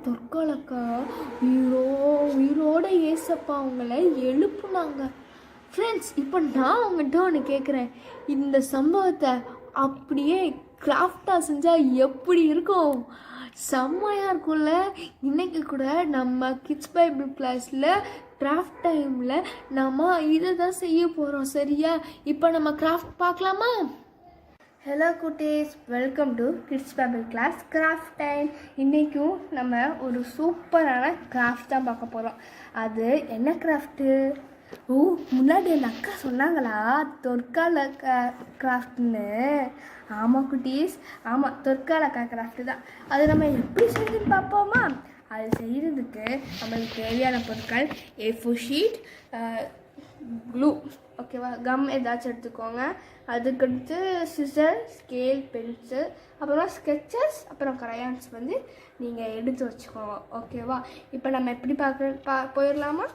தொற்காலக்கா உயிரோட ஏசப்பா அவங்கள எழுப்புனாங்க. ஃப்ரெண்ட்ஸ், இப்போ நான் அவங்ககிட்ட ஒன்று கேட்குறேன். இந்த சம்பவத்தை அப்படியே கிராஃப்டாக செஞ்சால் எப்படி இருக்கும்? செம்மையாக இருக்கும்ல. இன்றைக்கி கூட நம்ம கிட்ஸ் பைபிள் கிளாஸில் கிராஃப்ட் டைமில் நம்ம இதை தான் செய்ய போகிறோம். சரியா? இப்போ நம்ம கிராஃப்ட் பார்க்கலாமா? ஹலோ குட்டீஸ், welcome to kids Bible class craft time. இன்றைக்கும் நம்ம ஒரு சூப்பரான கிராஃப்ட் தான் பார்க்க போகிறோம். அது என்ன கிராஃப்ட்டு? முன்னாடி என் அக்கா சொன்னாங்களா தொற்கால கிராஃப்ட்னு. ஆமாம் குட்டீஸ், ஆமாம், தொற்கால கிராஃப்ட்டு தான். அது நம்ம எப்படி செய்யுதுன்னு பார்ப்போமா? அது செய்கிறதுக்கு நம்மளுக்கு தேவையான பொருட்கள் A4 ஷீட், க்ளூ, ஓகேவா, கம் ஏதாச்சும் எடுத்துக்கோங்க. அதுக்கடுத்து சிசர், ஸ்கேல், பென்சில், அப்புறமா ஸ்கெச்சஸ், அப்புறம் கிரையான்ஸ் நீங்கள் எடுத்து வச்சுக்கோங்க. ஓகேவா? இப்போ நம்ம எப்படி போயிடலாமா?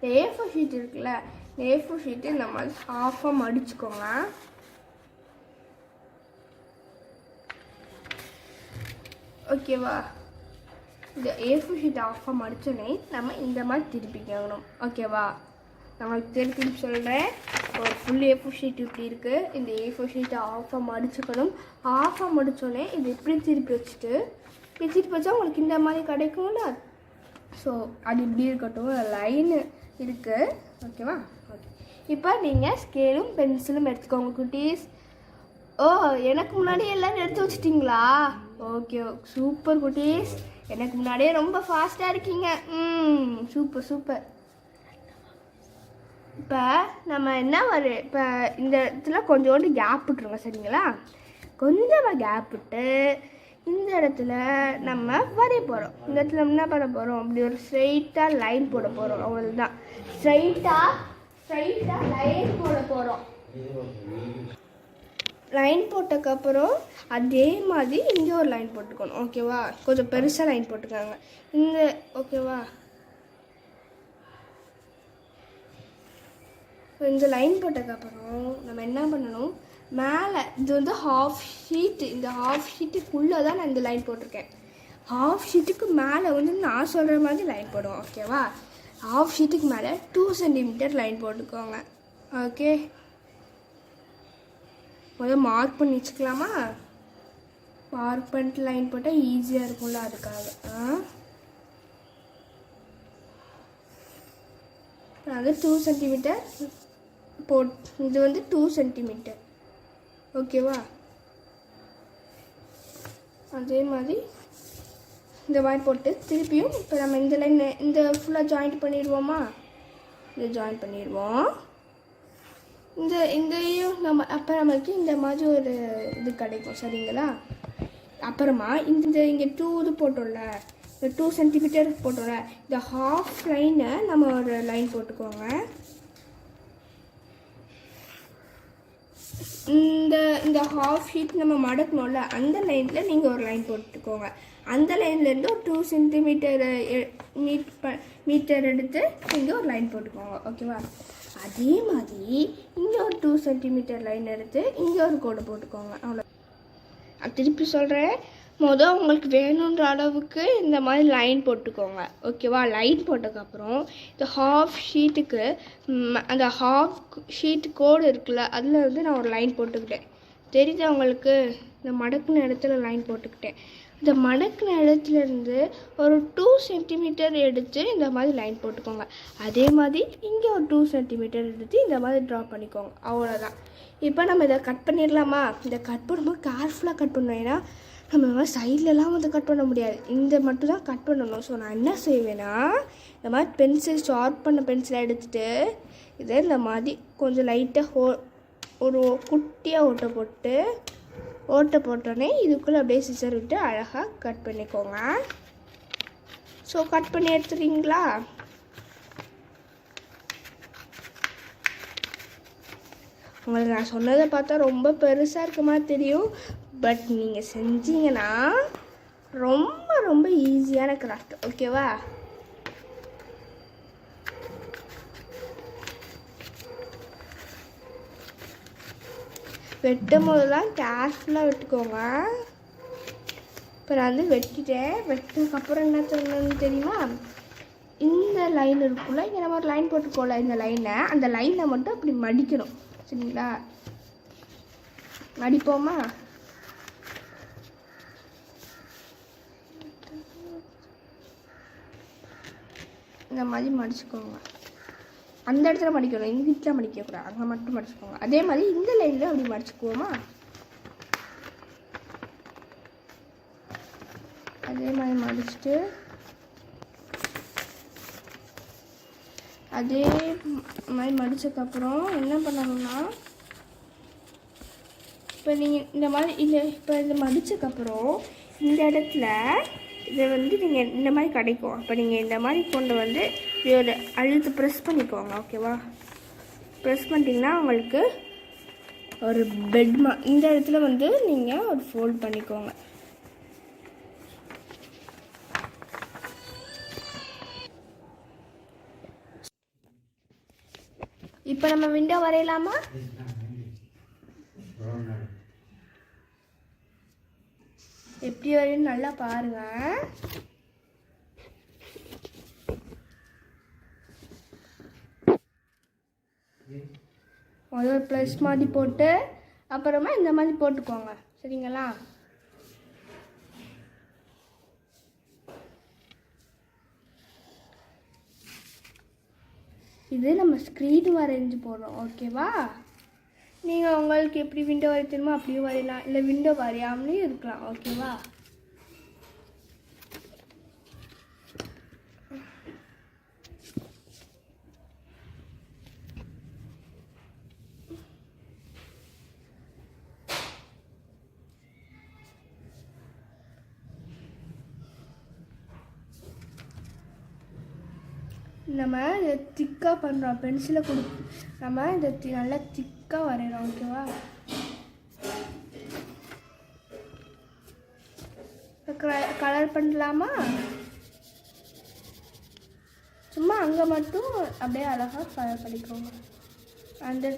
இந்த A4 ஷீட் இருக்குல்ல, இந்த A4 ஷீட்டு இந்த மாதிரி ஹாஃபாக மடிச்சுக்கோங்க. ஓகேவா? இந்த A4 ஷீட் ஆஃபாக மடித்தோடனே நம்ம இந்த மாதிரி திருப்பிக்கணும். ஓகேவா? நான் திருப்பி சொல்கிறேன். ஒரு ஃபுல் A4 ஷீட் இப்படி இருக்குது. இந்த A4 ஷீட்டை ஆஃபாக மடிச்சுக்கணும். ஆஃபாக மடித்தோடனே இது இப்படி திருப்பி வச்சுட்டு இப்படி திருப்பி வச்சா உங்களுக்கு இந்த மாதிரி கிடைக்கும்ல. ஸோ அது இப்படி இருக்கட்டும். லைனு இருக்குது. ஓகேவா? ஓகே. இப்போ நீங்கள் ஸ்கேலும் பென்சிலும் எடுத்துக்கோங்க குட்டீஸ். ஓ, எனக்கு முன்னாடியே எல்லோரும் எடுத்து வச்சிட்டிங்களா? ஓகே, சூப்பர் குட்டீஸ். எனக்கு முன்னாடியே ரொம்ப ஃபாஸ்ட்டாக இருக்கீங்க. Super super. இப்போ நம்ம என்ன இப்போ இந்த இடத்துல கொஞ்சோண்டு கேப் விட்டுருங்க. சரிங்களா? கொஞ்சமாக கேப் விட்டு இந்த இடத்துல நம்ம வரைய போகிறோம். இந்த இடத்துல என்ன பண்ண போகிறோம்? அப்படி ஒரு ஸ்ட்ரைட்டாக லைன் போட போகிறோம். அவ்வளோதான். ஸ்ட்ரைட்டாக லைன் போட போகிறோம். லைன் போட்டதுக்கப்புறம் அதே மாதிரி இங்கே ஒரு லைன் போட்டுக்கணும். ஓகேவா? கொஞ்சம் பெருசாக லைன் போட்டுக்காங்க இந்த. ஓகேவா? இந்த லைன் போட்டதுக்கப்புறம் நம்ம என்ன பண்ணணும்? மேலே இது ஹாஃப் ஷீட்டு. இந்த ஹாஃப் ஷீட்டுக்குள்ளே தான் நான் இந்த லைன் போட்டிருக்கேன். ஹாஃப் ஷீட்டுக்கு மேலே நான் சொல்கிற மாதிரி லைன் போடுவோம். ஓகேவா? ஹாஃப் ஷீட்டுக்கு மேலே 2 சென்டிமீட்டர் லைன் போட்டுக்கோங்க. ஓகே, முதல்ல மார்க் பண்ணி வச்சுக்கலாமா? மார்க் பண்ணிட்டு லைன் போட்டால் ஈஸியாக இருக்கும்ல, அதுக்காக. அது 2 சென்டிமீட்டர் இது 2 சென்டிமீட்டர். ஓகேவா? அதே மாதிரி இந்த மாதிரி போட்டு திருப்பியும் இப்போ நம்ம இந்த லைன் இந்த ஃபுல்லாக ஜாயிண்ட் பண்ணிடுவோமா? இதை ஜாயின் பண்ணிடுவோம். இங்கேயும் நம்ம அப்போ நம்மளுக்கு இந்த மாதிரி ஒரு இது கிடைக்கும். சரிங்களா? அப்புறமா இங்கே 2 இது போட்டோம்ல, இந்த 2 சென்டிமீட்டர் போட்டோம்ல, இந்த ஹாஃப் லைனை நம்ம ஒரு லைன் போட்டுக்கோங்க. இந்த ஹாஃப் ஷீட் நம்ம மடக்கணும்ல, அந்த லைனில் நீங்கள் ஒரு லைன் போட்டுக்கோங்க. அந்த லைன்லேருந்து ஒரு 2 சென்டிமீட்டர் மீட்டர் எடுத்து இங்கே ஒரு லைன் போட்டுக்கோங்க. ஓகேவா? அதே மாதிரி இங்கே ஒரு 2 சென்டிமீட்டர் லைன் எடுத்து இங்கே ஒரு கோடு போட்டுக்கோங்க. அவ்வளோ. திருப்பி சொல்கிறேன். உங்களுக்கு வேணுன்ற அளவுக்கு இந்த மாதிரி லைன் போட்டுக்கோங்க. ஓகேவா? லைன் போட்டதுக்கப்புறம் இந்த ஹாஃப் ஷீட்டுக்கு அந்த ஹாஃப் ஷீட் கோடு இருக்குல்ல, அதில் நான் ஒரு லைன் போட்டுக்கிட்டேன். தெரியுது உங்களுக்கு? இந்த மடக்குன இடத்துல லைன் போட்டுக்கிட்டேன். இந்த மடக்குன இடத்துலேருந்து ஒரு 2 சென்டிமீட்டர் எடுத்து இந்த மாதிரி லைன் போட்டுக்கோங்க. அதே மாதிரி இங்கே ஒரு 2 சென்டிமீட்டர் எடுத்து இந்த மாதிரி ட்ரா பண்ணிக்கோங்க. அவ்வளோதான். இப்போ நம்ம இதை கட் பண்ணிடலாமா? இதை கட் பண்ணும்போது கேர்ஃபுல்லாக கட் பண்ணுவோம். ஏன்னா நம்ம சைட்லலாம் கட் பண்ண முடியாது. இந்த மட்டும் தான் கட் பண்ணணும். ஸோ நான் என்ன செய்வேன்னா, இந்த மாதிரி பென்சில், ஷார்ப் பண்ண பென்சிலை எடுத்துகிட்டு இதை இந்த மாதிரி கொஞ்சம் லைட்டாக ஒரு குட்டியாக ஓட்டை போட்டோன்னே இதுக்குள்ளே அப்படியே சிசர் விட்டு அழகாக கட் பண்ணிக்கோங்க. ஸோ கட் பண்ணி எடுத்துறீங்களா? உங்களுக்கு நான் சொன்னதை பார்த்தா ரொம்ப பெருசாக இருக்க மாதிரி தெரியும். பட் நீங்கள் செஞ்சீங்கன்னா ரொம்ப ரொம்ப ஈஸியான கிராஃப்ட். ஓகேவா? வெட்டும் போதெல்லாம் கேர்ஃபுல்லாக வெட்டுக்கோங்க. இப்போ நான் வந்து வெட்டிட்டேன். வெட்டினதுக்கப்புறம் என்ன சொல்லணும்னு தெரியுமா, இந்த லைன் இருக்குல்ல, இங்கே நம்ம ஒரு லைன் போட்டுக்கோல, இந்த லைனில் அந்த லைனில் மட்டும் அப்படி மடிக்கணும். சரிங்களா, மடிப்போமா? இந்த மாதிரி மடிச்சுக்கோங்க. அந்த இடத்துல மடிக்கணும், இந்த வீட்டில் மடிக்கக்கூடாது, அங்கே மட்டும் மடிச்சுக்கோங்க. அதே மாதிரி இந்த லைனில் அப்படி மடிச்சுக்குவோமா? அதே மாதிரி மடிச்சுட்டு அதே மாதிரி மடித்ததுக்கப்புறம் என்ன பண்ணணும்னா, இப்போ நீங்கள் இந்த மாதிரி இப்போ இந்த மடித்ததுக்கப்புறம் இந்த இடத்துல இதை வந்து நீங்கள் இந்த மாதிரி கிடைக்கும். அப்போ நீங்கள் இந்த மாதிரி கொண்டு வந்து ஒரு அழுத்து ப்ரெஸ் பண்ணிக்கோங்க. ஓகேவா? ப்ரெஸ் பண்ணிட்டீங்கன்னா உங்களுக்கு ஒரு பெட் இந்த இடத்துல வந்து நீங்கள் ஒரு ஃபோல்ட் பண்ணிக்கோங்க. இப்போ நம்ம விண்டோ வரையலாமா? எப்படி வரையும் நல்லா பாருங்க. முதல்ல ப்ளஸ் மாதிரி போட்டு அப்புறமா இந்த மாதிரி போட்டுக்கோங்க. சரிங்களா? இது நம்ம ஸ்க்ரீன் வரைஞ்சி போடுறோம். ஓகேவா? நீங்கள் உங்களுக்கு எப்படி விண்டோ வரையணுமோ அப்படியும் வரையலாம், இல்லை விண்டோ வரையாமலேயும் இருக்கலாம். ஓகேவா? நம்ம இதை திக்காக பண்ணுறோம். பென்சிலை நம்ம இதை நல்லா திக்காக வரைகிறோம். ஓகேவா? கலர் பண்ணலாமா? சும்மா அங்கே மட்டும் அப்படியே அழகாக கலர் பண்ணிக்கோங்க. அந்த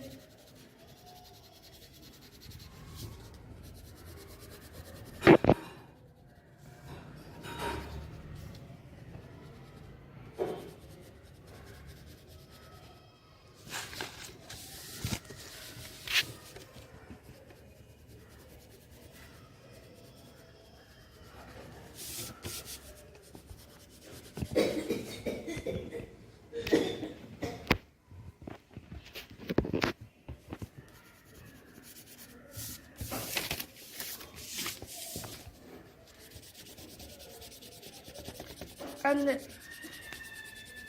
அந்த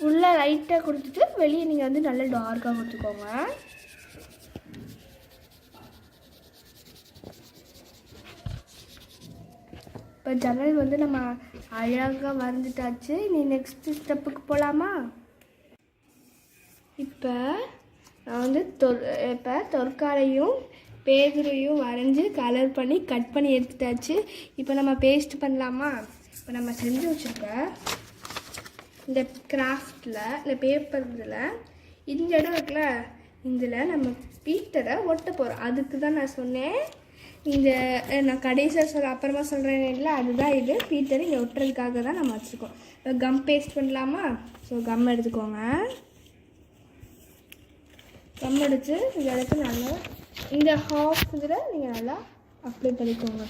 உள்ளே லைட்டாக கொடுத்துட்டு வெளியே நீங்கள் வந்து நல்லா டார்க்காக கொடுத்துக்கோங்க. இப்போ ஜன்னல் வந்து நம்ம அழகாக வரைஞ்சிட்டாச்சு. நீ நெக்ஸ்ட்டு ஸ்டெப்புக்கு போகலாமா? இப்போ நான் வந்து தொற்காலையும் பேதுரையும் வரைஞ்சி கலர் பண்ணி கட் பண்ணி எடுத்துட்டாச்சு. இப்போ நம்ம பேஸ்ட் பண்ணலாமா? இப்போ நம்ம செஞ்சு வச்சுருக்க இந்த கிராஃப்டில் இந்த பேப்பர் இதில் இந்த இடம் இருக்குல்ல, இதில் நம்ம பீட்டரை ஒட்ட போகிறோம். அதுக்கு தான் நான் சொன்னேன். இந்த நான் கடைசியாக அப்புறமா சொல்கிறேன் இல்லை, அதுதான் இது பீட்டர் இங்கே ஒட்டுறதுக்காக தான் நம்ம வச்சுருக்கோம். இப்போ கம் பேஸ்ட் பண்ணலாமா? ஸோ கம் எடுத்துக்கோங்க. கம் எடுத்து இந்த இடத்துல நல்லா இந்த ஹாஃப் இதில் நீங்கள் நல்லா அப்ளை பண்ணிக்கோங்க.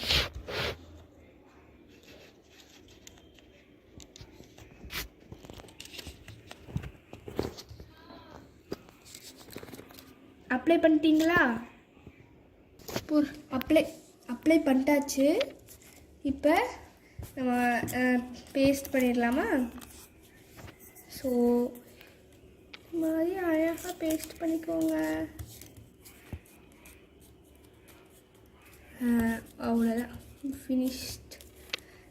அப்ளை பண்ணிட்டீங்களா? அப்ளை பண்ணிட்டாச்சு. இப்போ நம்ம பேஸ்ட் பண்ணிடலாமா? ஸோ மாதிரி அழகாக பேஸ்ட் பண்ணிக்கோங்க. அவ்வளோதான், ஃபினிஷ்ட்.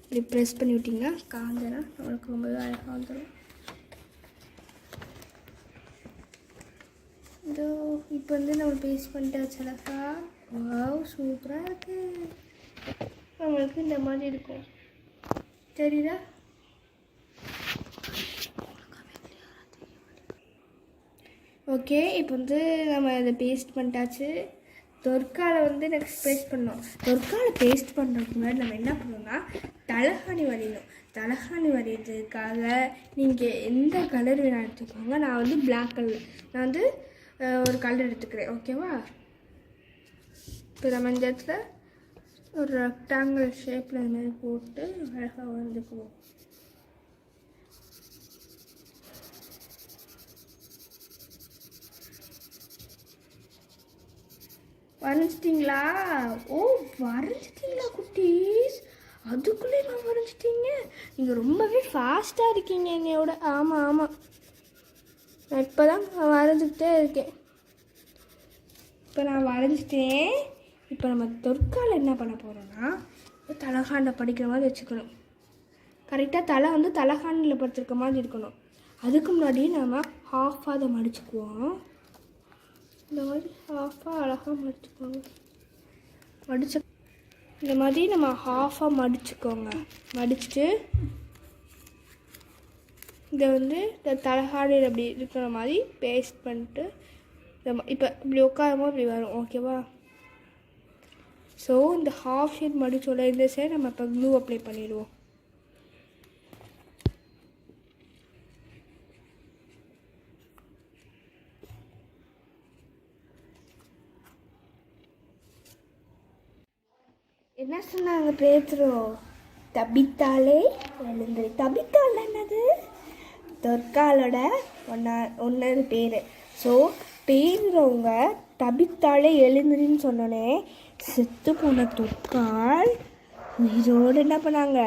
இப்படி ப்ரெஸ் பண்ணி விட்டிங்கன்னா காஞ்சனா நம்மளுக்கு ரொம்பவே அழகாக வந்துடும். இதோ இப்போ வந்து நம்ம பேஸ்ட் பண்ணிட்டாச்சு அழகா. வாவ், சூப்பராக இருக்குது. நம்மளுக்கு இந்த மாதிரி இருக்கும். தெரியுதா? ஓகே, இப்போ வந்து நம்ம இதை பேஸ்ட் பண்ணிட்டாச்சு. தொற்காலை வந்து நெக்ஸ்ட் பேஸ்ட் பண்ணோம். தொற்காலை பேஸ்ட் பண்ணுறதுக்கு முன்னாடி நம்ம என்ன பண்ணோம்னா தலகாணி வரையணும். தலகாணி வரைகிறதுக்காக நீங்கள் எந்த கலர் வேணால் எடுத்துக்கோங்க. நான் வந்து பிளாக் கலர், நான் வந்து ஒரு கலர் எடுத்துக்கிறேன். ஓகேவா? இப்போ நம்ம இந்த இடத்துல ஒரு ரெக்டாங்கிள் ஷேப்பில் இந்த மாதிரி போட்டு அழகாக வந்துக்குவோம். வரைஞ்சிட்டிங்களா? ஓ, வரைஞ்சிட்டிங்களா குட்டீஸ்? அதுக்குள்ளே நான் வரைஞ்சிட்டிங்க. நீங்கள் ரொம்பவே ஃபாஸ்ட்டாக இருக்கீங்க என்னையோட. ஆமாம் ஆமாம், நான் இப்போ தான் வரைஞ்சிக்கிட்டே இருக்கேன். இப்போ நான் வரைஞ்சிட்டேன். இப்போ நம்ம தொற்கால் என்ன பண்ண போகிறோன்னா, தலகாண்டை படிக்கிற மாதிரி வச்சுக்கணும். கரெக்டாக தலை வந்து தலகாண்டில் படுத்துருக்க மாதிரி இருக்கணும். அதுக்கு முன்னாடி நம்ம ஹாஃபாக அதை மடிச்சுக்குவோம். இந்த மாதிரி ஹாஃபாக அழகாக மடிச்சுக்கோங்க. இந்த மாதிரி நம்ம ஹாஃபாக மடிச்சுக்கோங்க. மடிச்சுட்டு இதை வந்து இந்த தலகாணியில் அப்படி இருக்கிற மாதிரி பேஸ்ட் பண்ணிட்டு இப்போ இப்படி உட்காரும்போது இப்படி வரும். ஓகேவா? ஸோ இந்த ஹாஃப் ஷீட் மடிச்சோட இந்த சைடு நம்ம இப்போ க்ளூ அப்ளை பண்ணிடுவோம். என்ன சொன்னாங்க பேத்ரோ? தபித்தாலே எழுந்து. தபித்தால் என்னது? தொற்காலோட ஒன்று பேர். ஸோ பேருறவங்க தபித்தாலே எழுந்துருன்னு சொன்னோன்னே செத்து போன தொற்கால் உயிரோடு என்ன பண்ணாங்க?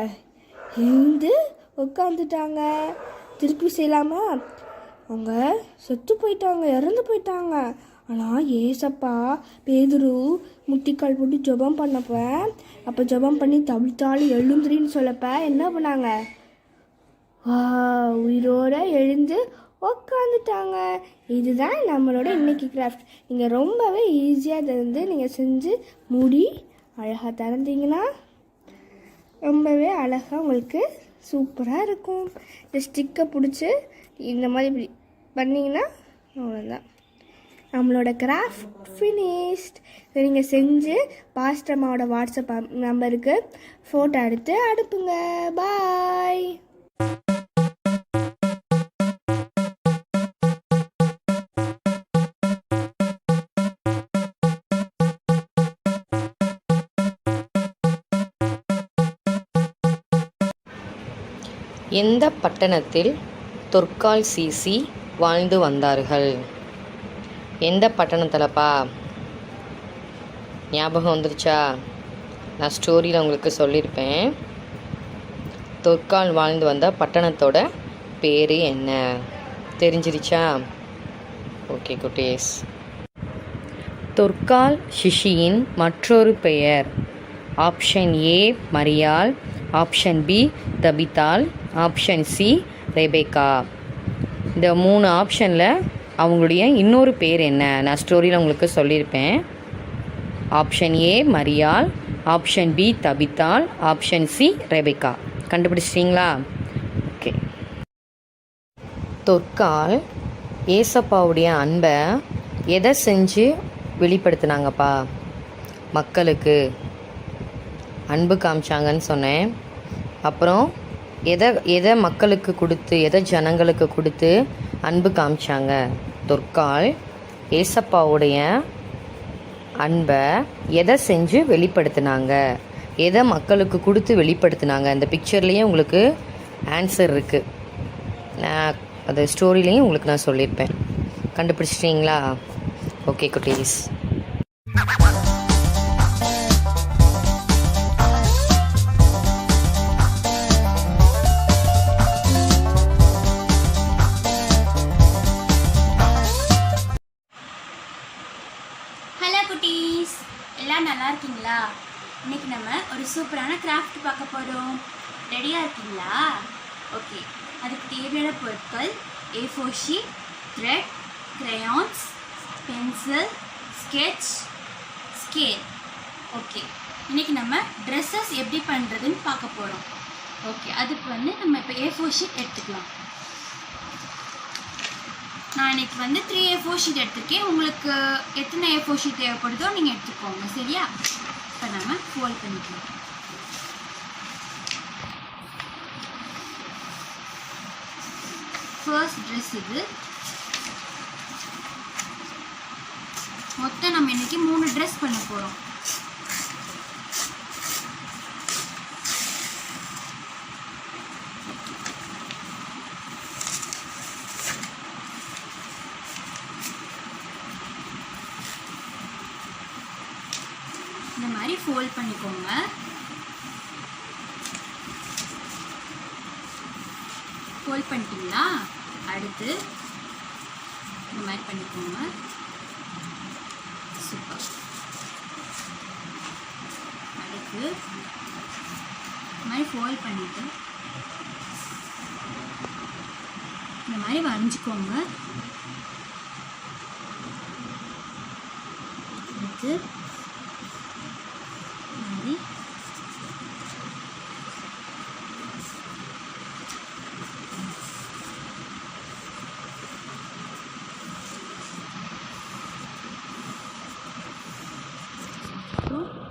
எழுந்து உட்காந்துட்டாங்க. திருப்பி செய்யலாமா? அவங்க செத்து போயிட்டாங்க, இறந்து போயிட்டாங்க. ஆனால் ஏசப்பா பேதுரு முட்டிக்கால் போட்டு ஜெபம் பண்ணப்ப, அப்போ ஜெபம் பண்ணி தவித்தாலும் எழுந்துரின்னு சொல்லப்ப என்ன பண்ணாங்க? உயிரோடு எழுந்து உக்காந்துட்டாங்க. இதுதான் நம்மளோட இன்னைக்கு கிராஃப்ட். நீங்கள் ரொம்பவே ஈஸியாக அதை வந்து நீங்கள் செஞ்சு மூடி அழகாக திறந்தீங்கன்னா ரொம்பவே அழகாக உங்களுக்கு சூப்பராக இருக்கும். இந்த ஸ்டிக்கை பிடிச்சி இந்த மாதிரி இப்படி பண்ணிங்கன்னா அவ்வளோதான், நம்மளோட கிராஃப்ட் ஃபினிஷ்ட். இதை நீங்கள் செஞ்சு பாஸ்டர் அம்மாவோட வாட்ஸ்அப் நம்பருக்கு ஃபோட்டோ எடுத்து அனுப்புங்க. பாய். எந்த பட்டணத்தில் தொற்கால் சிசி வாழ்ந்து வந்தார்கள்? எந்த பட்டணத்தில்ப்பா? ஞாபகம் வந்துருச்சா? நான் ஸ்டோரியில் உங்களுக்கு சொல்லியிருப்பேன். தொற்கால் வாழ்ந்து வந்த பட்டணத்தோட பேர் என்ன? தெரிஞ்சிருச்சா? ஓகே குட்டீஸ். தொற்கால் சிஷியின் மற்றொரு பெயர். Option A Mariyal, option B Thabithal, option C Rebecca. இந்த 3 ஆப்ஷனில் அவங்களுடைய இன்னொரு பேர் என்ன? நான் ஸ்டோரியில் உங்களுக்கு சொல்லியிருப்பேன். Option A Mariyal, option B Thabithal, option C Rebecca. கண்டுபிடிச்சிட்டிங்களா? ஓகே. தொற்கால் ஏசப்பாவுடைய அன்பை எதை செஞ்சு வெளிப்படுத்தினாங்கப்பா? மக்களுக்கு அன்பு காமிச்சாங்கன்னு சொன்னேன். அப்புறம் எதை மக்களுக்கு கொடுத்து, எதை ஜனங்களுக்கு கொடுத்து அன்பு காமிச்சாங்க? தொற்கால் ஏசப்பாவுடைய அன்பை எதை செஞ்சு வெளிப்படுத்தினாங்க? எதை மக்களுக்கு கொடுத்து வெளிப்படுத்தினாங்க? இந்த பிக்சர்லேயே உங்களுக்கு ஆன்சர் இருக்குது. நான் அது ஸ்டோரிலையும் உங்களுக்கு நான் சொல்லியிருப்பேன். கண்டுபிடிச்சிட்டிங்களா? ஓகே குட்டீஸ். எல்லாம் நல்லா இருக்கீங்களா? இன்னைக்கு நம்ம ஒரு சூப்பரான கிராஃப்ட் பார்க்க போகிறோம். ரெடியாக இருக்கீங்களா? ஓகே. அதுக்கு தேவையான பொருட்கள் A4 sheet, thread, crayons, pencil, sketch, scale. Okay. இன்னைக்கு நம்ம ட்ரெஸ்ஸஸ் எப்படி பண்ணுறதுன்னு பார்க்க போகிறோம். ஓகே. அதுக்கு வந்து நம்ம இப்போ A4 ஷீட் எடுத்துக்கலாம். நான் இன்றைக்கி வந்து 3 A4 ஷீட் எடுத்துருக்கேன். உங்களுக்கு எத்தனை A4 ஷீட் தேவைப்படுதோ நீங்கள் எடுத்துக்கோங்க. சரியா? இப்போ நம்ம ஃபோல்ட் பண்ணிக்கலாம். ஃபர்ஸ்ட் ட்ரெஸ் இது. மொத்தம் நம்ம இன்னைக்கு 3 ட்ரெஸ் பண்ண போகிறோம். இந்த மாதிரி ஃபோல்ட் பண்ணிக்கோங்க. ஃபோல்ட் பண்ணிட்டீங்களா? அடுத்து இந்த மாதிரி பண்ணிக்கோங்க. சூப்பர். அடுத்து இந்த மாதிரி ஃபோல்ட் பண்ணிவிட்டு இந்த மாதிரி வரைஞ்சிக்கோங்க. அடுத்து மாதிரி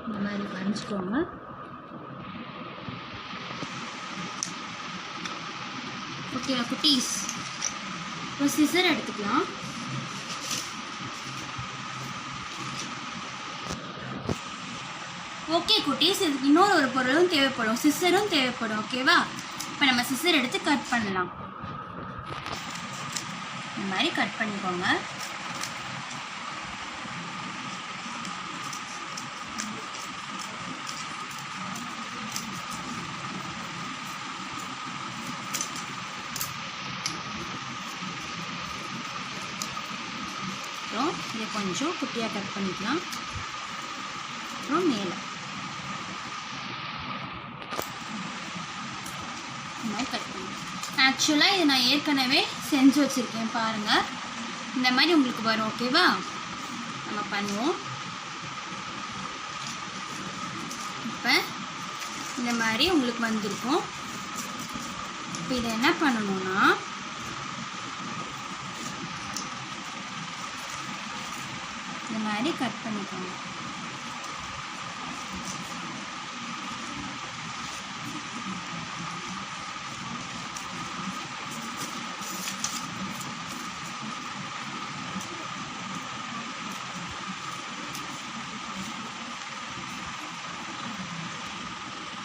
இந்த மாதிரி வரைஞ்சிக்கோங்க. ஓகே குட்டீஸ், ஒரு சிசர் எடுத்துக்கலாம். ஓகே குட்டீஸ், இதுக்கு இன்னொரு ஒரு பொருளும் தேவைப்படும், சிசரும் தேவைப்படும். ஓகேவா? இப்போ நம்ம சிசர் எடுத்து கட் பண்ணலாம். இந்த மாதிரி கட் பண்ணிக்கோங்க. அப்புறம் இதை கொஞ்சம் குட்டியாக கட் பண்ணிக்கலாம். அப்புறம் மேலே இந்த மாதிரி கட் பண்ணி, ஆக்சுவலாக இதை நான் ஏற்கனவே செஞ்சு வச்சுருக்கேன் பாருங்கள். இந்த மாதிரி உங்களுக்கு வரும். ஓகேவா? நம்ம பண்ணுவோம். இப்போ இந்த மாதிரி உங்களுக்கு வந்திருக்கும். இப்போ இதை என்ன பண்ணணும்னா, இந்த மாதிரி கட் பண்ணிக்கோங்க.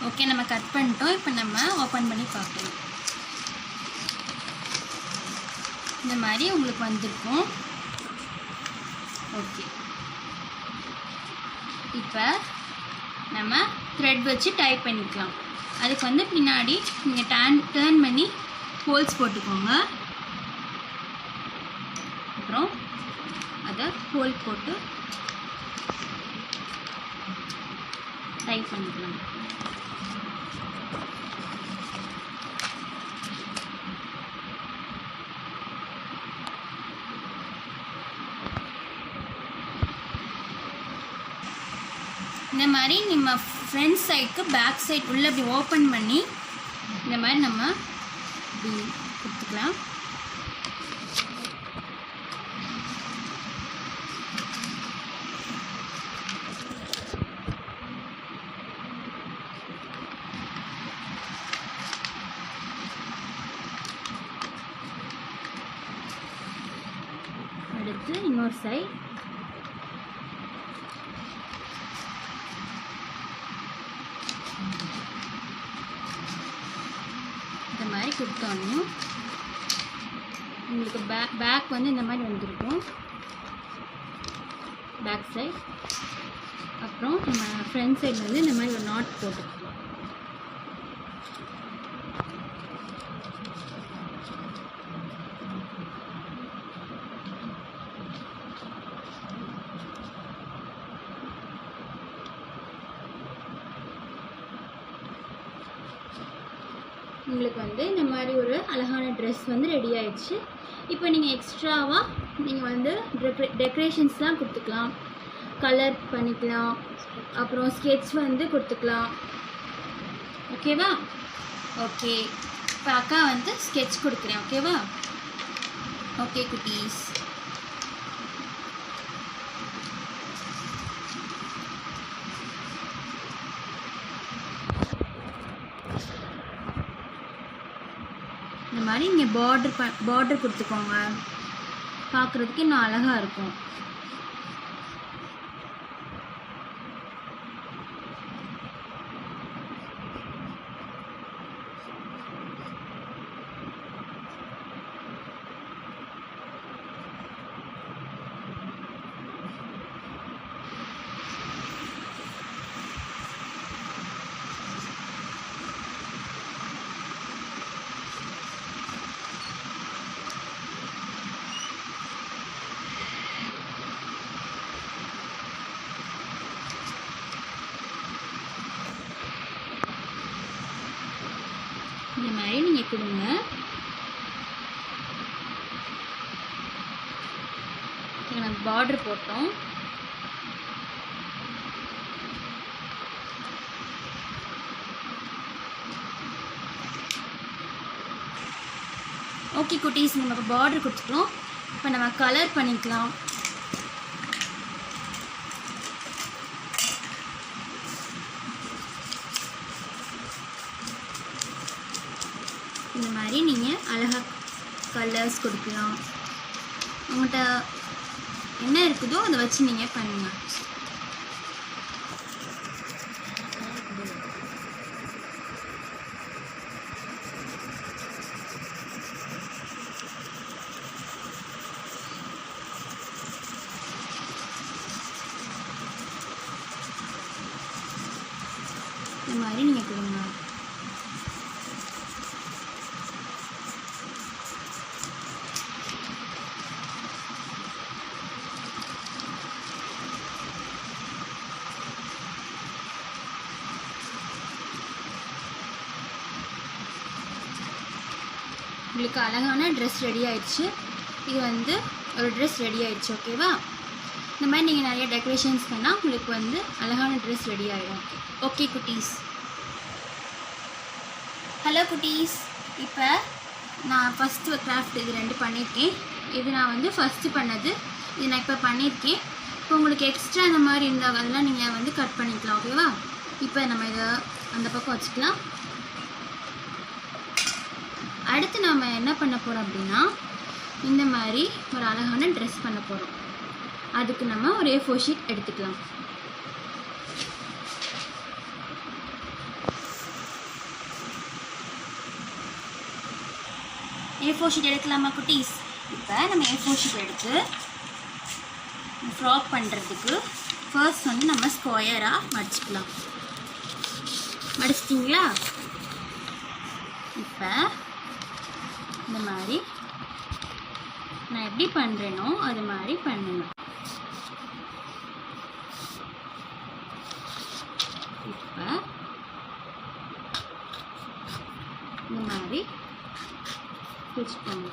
ஓகே, நம்ம கட் பண்ணிட்டோம். இப்போ நம்ம ஓப்பன் பண்ணி பார்க்கலாம். இந்த மாதிரி உங்களுக்கு வந்திருக்கும். ஓகே, இப்போ நம்ம த்ரெட் வச்சு டைப் பண்ணிக்கலாம். அதுக்கு வந்து பின்னாடி நீங்கள் டர்ன் பண்ணி ஹோல்ஸ் போட்டுக்கோங்க. அப்புறம் அதை ஹோல் போட்டு டைப் பண்ணிக்கலாம். இந்த மாதிரி நம்ம ஃப்ரண்ட் சைடுக்கு பேக் சைடு உள்ளே இப்படி ஓப்பன் பண்ணி இந்த மாதிரி நம்ம இப்படி கொடுத்துக்கலாம். அடுத்து இன்னொரு சைடு இந்த மாதிரி கொடுத்தோன்னே உங்களுக்கு பேக் வந்து இந்த மாதிரி வந்துருக்கும், பேக் சைட். அப்புறம் நம்ம ஃப்ரண்ட் சைடு வந்து இந்த மாதிரி ஒரு நாட் போட்டுக்கலாம். உங்களுக்கு வந்து இந்த மாதிரி ஒரு அழகான ட்ரெஸ் வந்து ரெடி ஆயிடுச்சு. இப்போ நீங்கள் எக்ஸ்ட்ராவாக நீங்கள் வந்து டெக்கரேஷன்ஸ்லாம் கொடுத்துக்கலாம், கலர் பண்ணிக்கலாம், அப்புறம் ஸ்கெட்ச் வந்து கொடுத்துக்கலாம். ஓகேவா? ஓகே, இப்போ அக்கா வந்து ஸ்கெட்ச் கொடுக்குறேன். ஓகேவா? ஓகே குட்டீஸ், இந்த மாதிரி நீங்கள் பார்டர் கொடுத்துக்கோங்க. பார்க்குறதுக்கு இன்னும் அழகாக இருக்கும். இந்த மாதிரி நீங்கள் கொடுங்க. நம்ம பார்டர் போட்டோம். ஓகே குட்டீஸ், நமக்கு பார்டர் கொடுத்துட்டோம். இப்போ நம்ம கலர் பண்ணிக்கலாம். இந்த மாதிரி நீங்கள் அழகாக கலர்ஸ் கொடுக்கலாம். உங்கள்கிட்ட என்ன இருக்குதோ அதை வச்சு நீங்கள் பண்ணுங்கள். இந்த மாதிரி நீங்கள் கொடுங்க. உங்களுக்கு அழகான ட்ரெஸ் ரெடி ஆயிடுச்சு. இது வந்து ஒரு ட்ரெஸ் ரெடி ஆயிடுச்சு. ஓகேவா? இந்த மாதிரி நீங்கள் நிறைய டெக்கரேஷன்ஸ் பண்ணால் உங்களுக்கு வந்து அழகான ட்ரெஸ் ரெடி ஆகிடும். ஓகே குட்டீஸ். ஹலோ குட்டீஸ், இப்போ நான் ஃபஸ்ட்டு கிராஃப்ட் இது 2 பண்ணியிருக்கேன். இது நான் வந்து ஃபஸ்ட்டு பண்ணது. இது நான் இப்போ பண்ணியிருக்கேன். இப்போ உங்களுக்கு எக்ஸ்ட்ரா இந்த மாதிரி இருந்தால் அதெல்லாம் நீங்கள் வந்து கட் பண்ணிக்கலாம். ஓகேவா? இப்போ நம்ம இதை அந்த பக்கம் வச்சுக்கலாம். அடுத்து நாம் என்ன பண்ண போகிறோம் அப்படின்னா, இந்த மாதிரி ஒரு அழகான ட்ரெஸ் பண்ண போகிறோம். அதுக்கு நம்ம ஒரு A4 ஷீட் எடுத்துக்கலாம். A4 ஷீட் எடுக்கலாமா குட்டீஸ்? இப்போ நம்ம A4 ஷீட் எடுத்து ஃப்ராக் பண்ணுறதுக்கு ஃபர்ஸ்ட் வந்து நம்ம ஸ்கொயராக மடிச்சுக்கலாம். மடிச்சிட்டிங்களா? இப்போ இந்த மாதிரி நான் எப்படி பண்ணுறேனோ அது மாதிரி பண்ணுங்க. இப்போ இந்த மாதிரி வச்சுக்கோங்க.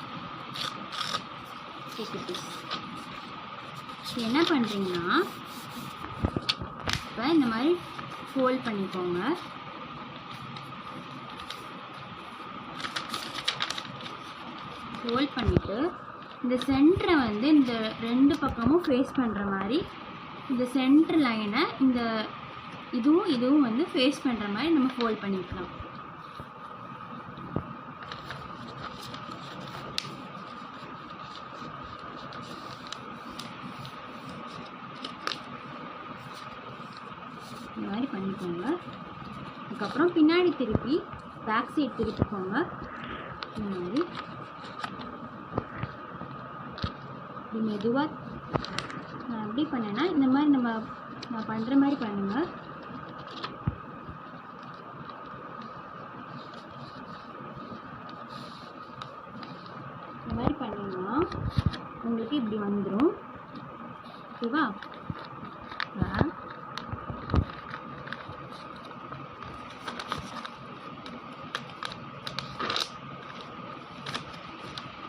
என்ன பண்ணுறீங்கன்னா, இப்போ இந்த மாதிரி ஃபோல்ட் பண்ணிக்கோங்க. ஃபோல்ட் பண்ணிவிட்டு இந்த சென்டரை வந்து இந்த 2 பக்கமும் ஃபேஸ் பண்ணுற மாதிரி இந்த சென்டர் லைனை இந்த இதுவும் வந்து ஃபேஸ் பண்ணுற மாதிரி நம்ம ஃபோல்ட் பண்ணிக்கலாம். இந்த மாதிரி பண்ணிக்கோங்க. அதுக்கப்புறம் பின்னாடி திருப்பி பேக் சைட் திருப்பிக்கோங்க. இந்த மாதிரி மெதுவாக நான் எப்படி பண்ணேன்னா, இந்த மாதிரி நான் பண்ணுற மாதிரி பண்ணுங்கள். இந்த மாதிரி பண்ணிங்கன்னா உங்களுக்கு இப்படி வந்துடும். ஓகேவா?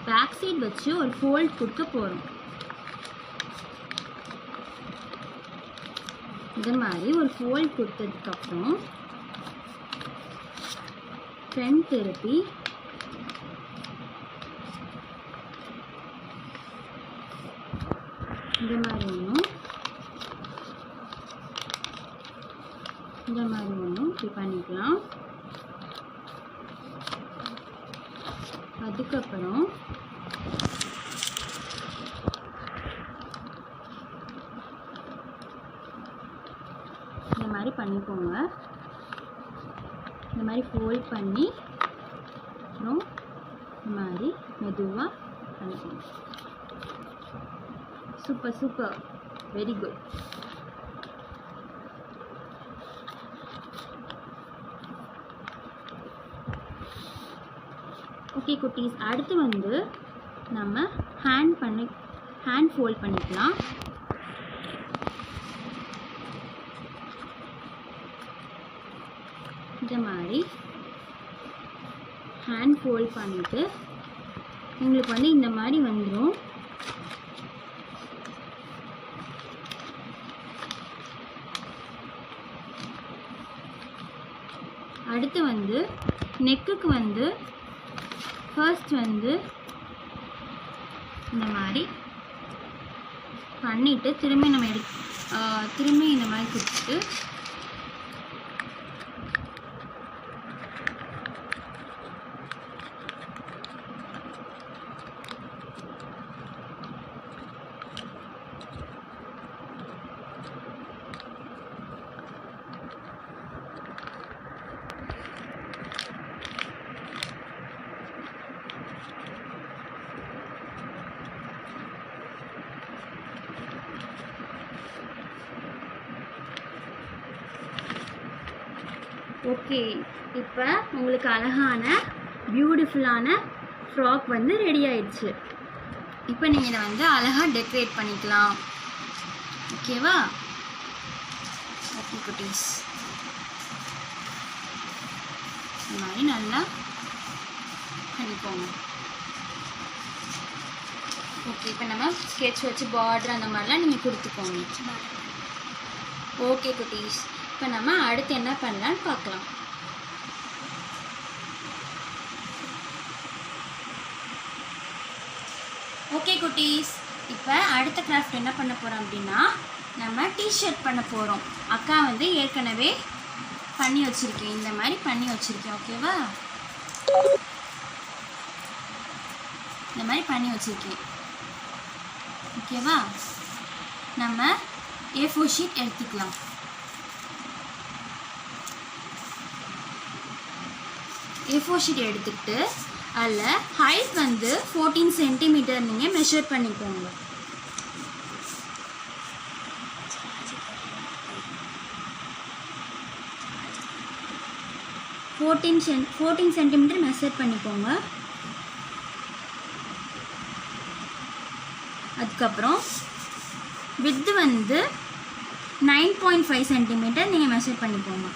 பேக் சைட் வச்சு ஒரு ஃபோல்ட் கொடுக்க போகிறோம். இந்த மாதிரி ஒரு ஃபோல்ட் கொடுத்ததுக்கப்புறம் ஃப்ரண்ட் திருப்பி இந்த மாதிரி ஒன்றும் இப்படி பண்ணிக்கலாம். அதுக்கப்புறம் இந்த மாதிரி பண்ணிக்கோங்க. இந்த மாதிரி ஃபோல்ட் பண்ணி அப்புறம் இந்த மாதிரி மெதுவாக பண்ணிக்கோங்க. Super super, very good. Okay குட்டீஸ், அடுத்து வந்து நம்ம ஹேண்ட் ஃபோல்ட் பண்ணிக்கலாம். இந்த மாதிரி ஹேண்ட் ஃபோல்ட் பண்ணிவிட்டு உங்களுக்கு வந்து இந்த மாதிரி வந்துடும். அடுத்து வந்து நெக்குக்கு வந்து ஃபர்ஸ்ட் வந்து இந்த மாதிரி பண்ணிவிட்டு திரும்பி நம்ம திரும்பி இந்த மாதிரி கொடுத்துட்டு ஓகே, இப்போ உங்களுக்கு அழகான பியூட்டிஃபுல்லான ஃப்ராக் வந்து ரெடி ஆயிடுச்சு. இப்போ நீங்கள் இதை வந்து அழகாக டெக்கரேட் பண்ணிக்கலாம். ஓகேவா? ஓகே குட்டீஸ், இந்த மாதிரி நல்லா பண்ணிக்கோங்க. ஓகே, இப்போ நம்ம ஸ்கெட்ச் வச்சு பார்டர் அந்த மாதிரிலாம் நீங்கள் கொடுத்துக்கோங்க. ஓகே குட்டீஸ், இப்போ நம்ம அடுத்து என்ன பண்ணலான்னு பார்க்கலாம். ஓகே குட்டீஸ், இப்போ அடுத்த கிராஃப்ட் என்ன பண்ண போகிறோம் அப்படின்னா நம்ம டிஷர்ட் பண்ண போகிறோம். அக்கா வந்து ஏற்கனவே பண்ணி வச்சுருக்கேன், இந்த மாதிரி பண்ணி வச்சுருக்கேன். ஓகேவா? இந்த மாதிரி பண்ணி வச்சுருக்கேன். ஓகேவா? நம்ம A4 ஷீட் எடுத்துக்கலாம். A4 ஷீட் எடுத்துக்கிட்டு அதில் ஹைட் வந்து 14 சென்டிமீட்டர் நீங்கள் மெஷர் பண்ணிக்கோங்க. ஃபோர்டீன் சென்டிமீட்டர் மெஷர் பண்ணிக்கோங்க. அதுக்கப்புறம் வித்து வந்து 9.5 சென்டிமீட்டர் நீங்கள் மெஷர் பண்ணிக்கோங்க.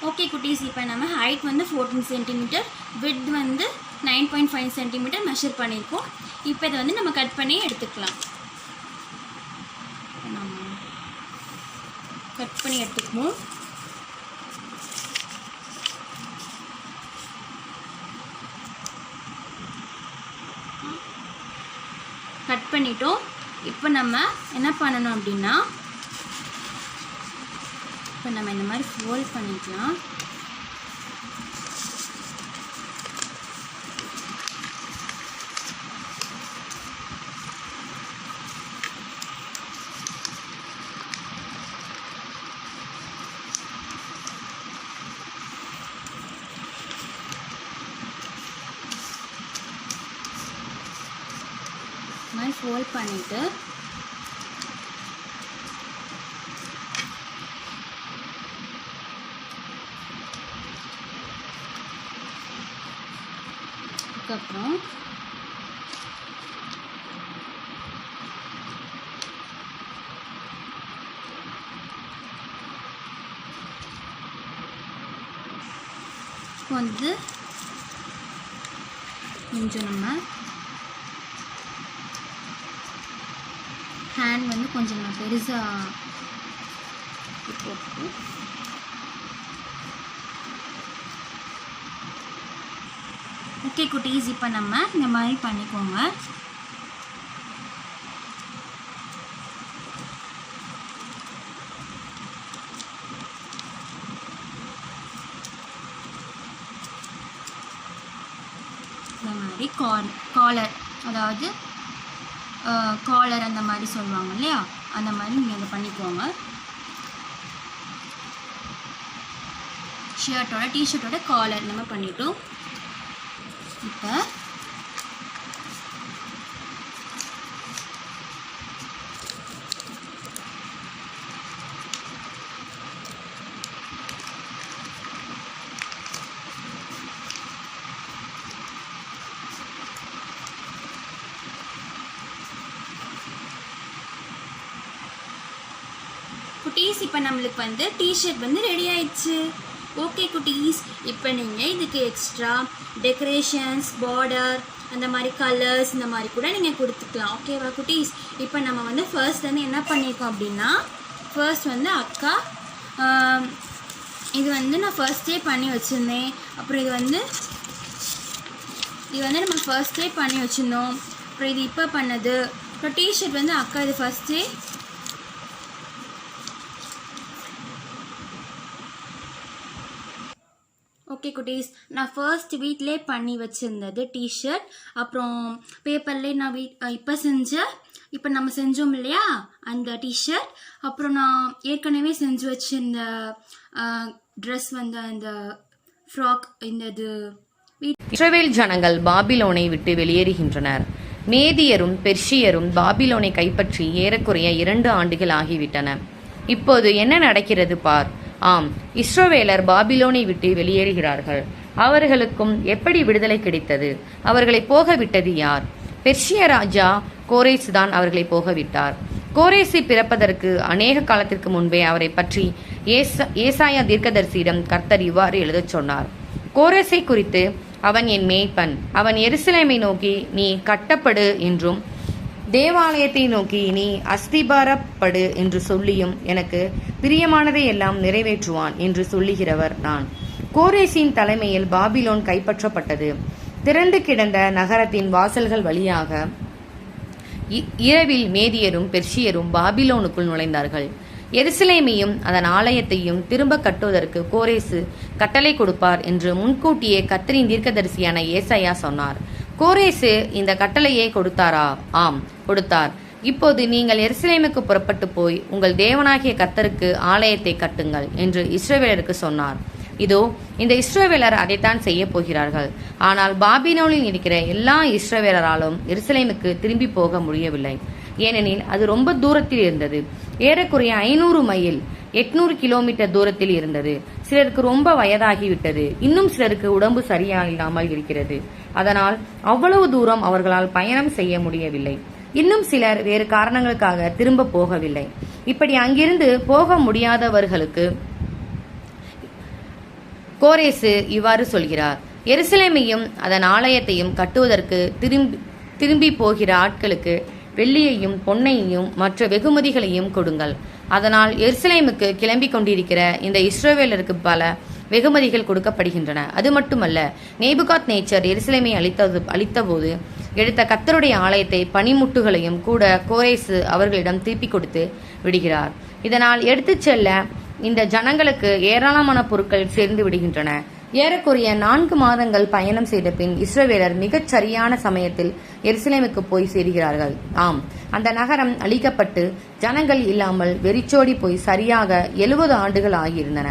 ஓகே குட்டீஸ், இப்போ நம்ம ஹைட் வந்து 14 சென்டிமீட்டர், வித் வந்து 9.5 சென்டிமீட்டர் மெஷர் பண்ணியிருக்கோம். இப்போ இதை வந்து நம்ம கட் பண்ணி எடுத்துக்கலாம். நம்ம கட் பண்ணி எடுத்துக்குவோம். கட் பண்ணிட்டோம். இப்போ நம்ம என்ன பண்ணணும் அப்படின்னா இப்போ நம்ம இந்த மாதிரி ஃபோல்ட் பண்ணிக்கலாம். இந்த மாதிரி ஃபோல்ட் பண்ணிட்டு அதுக்கப்புறம் வந்து கொஞ்சம் நம்ம ஹேண்ட் வந்து கொஞ்சம் நான் பெருசாக போட்டு ஓகே குட்டீஸ், இப்போ நம்ம இந்த மாதிரி பண்ணிக்கோங்க. மாதிரி காலர், அதாவது காலர் அந்த மாதிரி சொல்லுவாங்க இல்லையா, அந்த மாதிரி நீங்கள் அதை பண்ணிக்கோங்க. டிஷர்ட்டோட காலர் நம்ம பண்ணிட்டோம். இப்போ குட்டீஸ், இப்போ நம்மளுக்கு வந்து டிஷர்ட் வந்து ரெடி ஆயிடுச்சு. ஓகே குட்டீஸ், இப்போ நீங்கள் இதுக்கு எக்ஸ்ட்ரா டெக்கரேஷன்ஸ், பார்டர், அந்த மாதிரி கலர்ஸ் இந்த மாதிரி கூட நீங்கள் கொடுத்துக்கலாம். ஓகேவா குட்டீஸ்? இப்போ நம்ம வந்து ஃபர்ஸ்ட் வந்து என்ன பண்ணியிருக்கோம் அப்படின்னா, ஃபர்ஸ்ட் வந்து அக்கா இது வந்து நான் ஃபர்ஸ்டே பண்ணி வச்சுருந்தேன். அப்புறம் இது வந்து நம்ம ஃபர்ஸ்டே பண்ணி வச்சுருந்தோம். அப்புறம் இது இப்போ பண்ணது. அப்புறம் டிஷர்ட் வந்து அக்கா இது ஃபர்ஸ்டே ஓகே குட்டீஸ், நான் ஃபர்ஸ்ட் வீட்டிலே பண்ணி வச்சுருந்தது டிஷர்ட். அப்புறம் பேப்பர்லேயே நான் இப்போ நம்ம செஞ்சோம் இல்லையா அந்த டிஷர்ட். அப்புறம் நான் ஏற்கனவே செஞ்சு வச்சிருந்த ட்ரெஸ் வந்து அந்த ஃப்ராக். இஸ்ரவேல் ஜனங்கள் பாபிலோனை விட்டு வெளியேறுகின்றனர். மேதியரும் பெர்ஷியரும் பாபிலோனை கைப்பற்றி ஏறக்குறைய 2 ஆண்டுகள் ஆகிவிட்டன. இப்போது என்ன நடக்கிறது பார். ஆம், இஸ்ரவேலர் பாபிலோனை விட்டு வெளியேறுகிறார்கள். அவர்களுக்கும் எப்படி விடுதலை கிடைத்தது? அவர்களை போக விட்டது யார்? பெர்ஷிய ராஜா கோரேசு தான் அவர்களை போக விட்டார். கோரேசு பிறப்பதற்கு அநேக காலத்திற்கு முன்பே அவரை பற்றி ஏசாயா தீர்க்கதரிசியிடம் கர்த்தர் இவ்வாறு எழுதச் சொன்னார். கோரேசை குறித்து, அவன் என் மேய்ப்பன், அவன் எருசலேமை நோக்கி நீ கட்டப்படு என்றும் தேவாலயத்தை நோக்கி நீ அஸ்திபாரப்படு என்று சொல்லியும் எனக்கு பிரியமானதை எல்லாம் நிறைவேற்றுவான் என்று சொல்லுகிறவர் நான். கோரேசின் தலைமையில் பாபிலோன் கைப்பற்றப்பட்டது. திறந்து கிடந்த நகரத்தின் வாசல்கள் வழியாக இரவில் மேதியரும் பெர்ஷியரும் பாபிலோனுக்குள் நுழைந்தார்கள். எருசலேமையும் அதன் ஆலயத்தையும் திரும்ப கட்டுவதற்கு கோரேசு கட்டளை கொடுப்பார் என்று முன்கூட்டியே கர்த்தரின் தீர்க்கதரிசியான ஏசாயா சொன்னார். கோரேசு இந்த கட்டளையை கொடுத்தாரா? ஆம், கொடுத்தார். இப்போது நீங்கள் எருசலேமுக்கு புறப்பட்டு போய் உங்கள் தேவனாகிய கர்த்தருக்கு ஆலயத்தை கட்டுங்கள் என்று இஸ்ரவேலருக்கு சொன்னார். இதோ இந்த இஸ்ரவேலர் அதைத்தான் செய்ய போகிறார்கள். ஆனால் பாபிலோனில் இருக்கிற எல்லா இஸ்ரவேலராலும் எருசலேமுக்கு திரும்பி போக முடியவில்லை. ஏனெனில் அது ரொம்ப தூரத்தில் இருந்தது. ஏறக்குறைய 500 மைல் 800 கிலோமீட்டர் தூரத்தில் இருந்தது. சிலருக்கு ரொம்ப வயதாகிவிட்டது. இன்னும் சிலருக்கு உடம்பு சரியா இல்லாமல் இருக்கிறது. அதனால் அவ்வளவு தூரம் அவர்களால் பயணம் செய்ய முடியவில்லை. இன்னும் சிலர் வேறு காரணங்களுக்காக திரும்ப போகவில்லை. இப்படி அங்கிருந்து போக முடியாதவர்களுக்கு கோரேசு இவ்வாறு சொல்கிறார்: எருசலேமையும் அதன் ஆலயத்தையும் கட்டுவதற்கு திரும்பி போகிற ஆட்களுக்கு வெள்ளியையும் பொன்னையும் மற்ற வெகுமதிகளையும் கொடுங்கள். அதனால் எருசலேமுக்கு கிளம்பி கொண்டிருக்கிற இந்த இஸ்ரவேலருக்கு பல வெகுமதிகள் கொடுக்கப்படுகின்றன. அது மட்டுமல்ல, நேபுகாத் நேச்சர் எருசலேமை அழித்தபோது எடுத்த கர்த்தருடைய ஆலயத்தை பனிமுட்டுகளையும் கூட கோரேசு அவர்களிடம் திருப்பி கொடுத்து விடுகிறார். இதனால் எடுத்துச் செல்ல இந்த ஜனங்களுக்கு ஏராளமான பொருட்கள் சேர்ந்து விடுகின்றன. ஏறக்குறைய 4 மாதங்கள் பயணம் செய்த பின் இஸ்ரவேலர் மிகச் சரியான சமயத்தில் எருசலேமுக்கு போய் சேர்கிறார்கள். ஆம், அந்த நகரம் அழிக்கப்பட்டு ஜனங்கள் இல்லாமல் வெறிச்சோடி போய் சரியாக 70 ஆண்டுகள் ஆகியிருந்தன.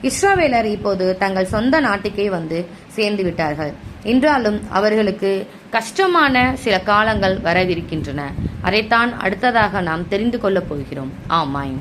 இஸ்ரவேலர் இப்போது தங்கள் சொந்த நாட்டுக்கே வந்து சேர்ந்து விட்டார்கள். என்றாலும் அவர்களுக்கு கஷ்டமான சில காலங்கள் வரவிருக்கின்றன. அதைத்தான் அடுத்ததாக நாம் தெரிந்து கொள்ளப் போகிறோம். ஆமாம்.